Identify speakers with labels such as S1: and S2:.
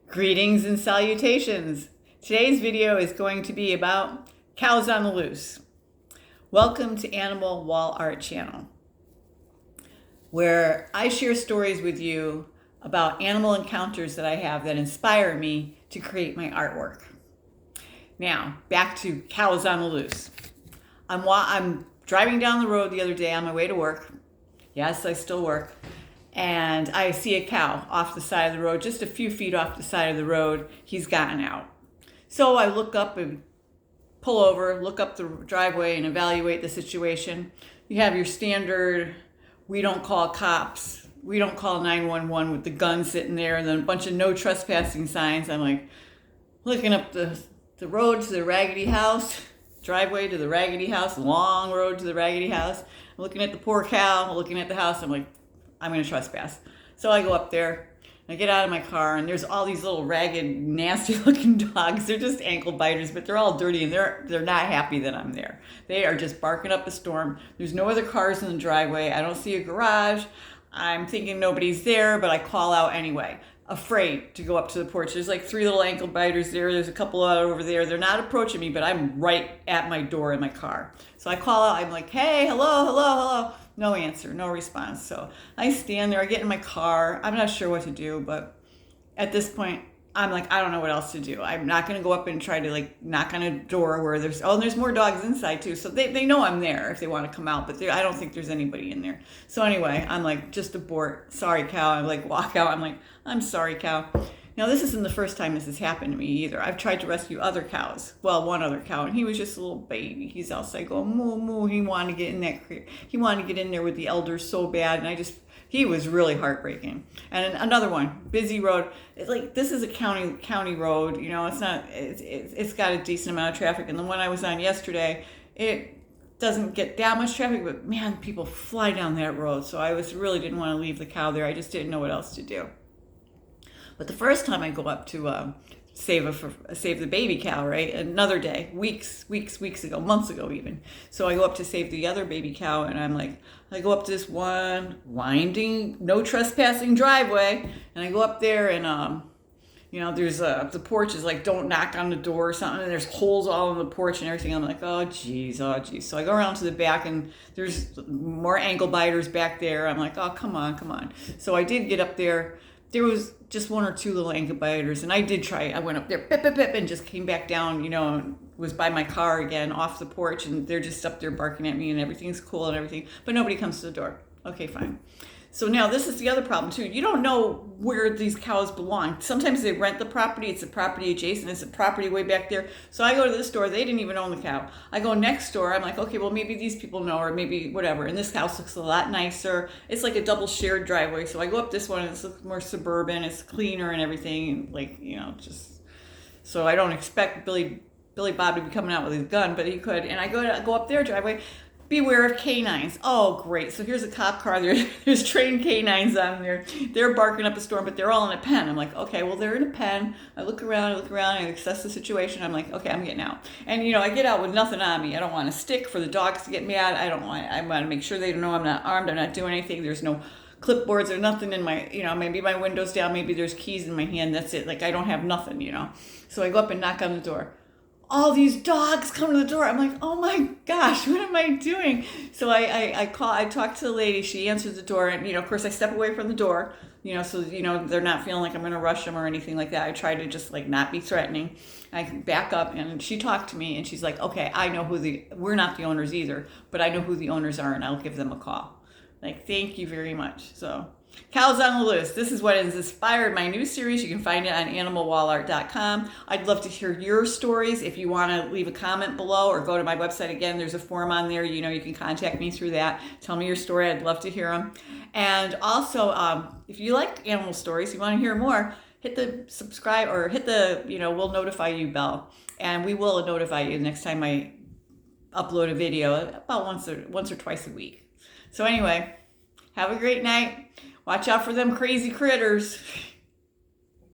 S1: Greetings and salutations. Today's video is going to be about cows on the loose. Welcome to Animal Wall Art Channel, where I share stories with you about animal encounters that I have that inspire me to create my artwork. Now, back to cows on the loose. I'm driving down the road the other day on my way to work. Yes, I still work. And I see a cow off the side of the road, just a few feet off the side of the road. He's gotten out. So I look up and pull over, look up the driveway and evaluate the situation. You have your standard, we don't call cops, we don't call 911 with the gun sitting there, and then a bunch of no trespassing signs. I'm like looking up the road to the raggedy house, driveway to the raggedy house, long road to the raggedy house. I'm looking at the poor cow, looking at the house. I'm like, I'm going to trespass. So I go up there, I get out of my car, and there's all these little ragged, nasty looking dogs. They're just ankle biters, but they're all dirty, and they're not happy that I'm there. They are just barking up a storm. There's no other cars in the driveway. I don't see a garage. I'm thinking nobody's there, but I call out anyway, afraid to go up to the porch. There's like 3 little ankle biters there. There's a couple over there. They're not approaching me, but I'm right at my door in my car. So I call out. I'm like, hey, hello, hello, hello. No answer, no response. So I stand there, I get in my car. I'm not sure what to do, but at this point, I'm like, I don't know what else to do. I'm not going to go up and try to like knock on a door where there's more dogs inside too. So they know I'm there if they want to come out, but I don't think there's anybody in there. So anyway, I'm like, just abort. Sorry, cow. I like walk out. I'm like, I'm sorry, cow. Now, this isn't the first time this has happened to me either. I've tried to rescue other cows. Well, one other cow, and he was just a little baby. He's outside going, moo, moo. He wanted to get in that crate. He wanted to get in there with the elders so bad, and he was really heartbreaking. And another one, busy road. It's like, this is a county road. You know, it's got a decent amount of traffic. And the one I was on yesterday, it doesn't get that much traffic, but man, people fly down that road. So I really didn't want to leave the cow there. I just didn't know what else to do. But the first time I go up to save the baby cow, right? Another day, weeks ago, months ago even. So I go up to save the other baby cow, and I'm like, I go up to this one winding, no trespassing driveway, and I go up there, and there's the porch is like, don't knock on the door or something, and there's holes all in the porch and everything. I'm like, oh geez. So I go around to the back, and there's more ankle biters back there. I'm like, oh, come on. So I did get up there. There was just 1 or 2 little ankle biters, and I did try. I went up there, pip, pip, pip, and just came back down, and was by my car again off the porch, and they're just up there barking at me, and everything's cool and everything, but nobody comes to the door. Okay, fine. So now this is the other problem too. You don't know where these cows belong. Sometimes they rent the property. It's a property adjacent. It's a property way back there. So I go to this store. They didn't even own the cow. I go next door. I'm like, okay, well, maybe these people know, or maybe whatever. And this house looks a lot nicer. It's like a double shared driveway. So I go up this one, and it looks more suburban. It's cleaner and everything. Like, just, so I don't expect Billy Bob to be coming out with his gun, but he could. And I go up their driveway. Beware of canines. Oh, great. So here's a cop car. There's trained canines on there. They're barking up a storm, but they're all in a pen. I'm like, okay, well, they're in a pen. I look around, I assess the situation. I'm like, okay, I'm getting out. And, I get out with nothing on me. I don't want a stick for the dogs to get mad. I want to make sure they don't know I'm not armed. I'm not doing anything. There's no clipboards or nothing in my, maybe my window's down. Maybe there's keys in my hand. That's it. Like, I don't have nothing, So I go up and knock on the door. All these dogs come to the door. I'm like, oh my gosh, what am I doing? So I talk to the lady. She answers the door, and of course I step away from the door, so they're not feeling like I'm gonna rush them or anything like that. I try to just like not be threatening. I back up, and she talked to me, and she's like, okay, I know we're not the owners either, but I know who the owners are, and I'll give them a call. Like, thank you very much. So cows on the loose. This is what has inspired my new series. You can find it on animalwallart.com. I'd love to hear your stories. If you want to leave a comment below or go to my website again, there's a form on there. You can contact me through that. Tell me your story. I'd love to hear them. And also, if you like animal stories, you want to hear more, hit the subscribe or hit the, we'll notify you bell. And we will notify you next time I upload a video, about once or twice a week. So anyway, have a great night. Watch out for them crazy critters.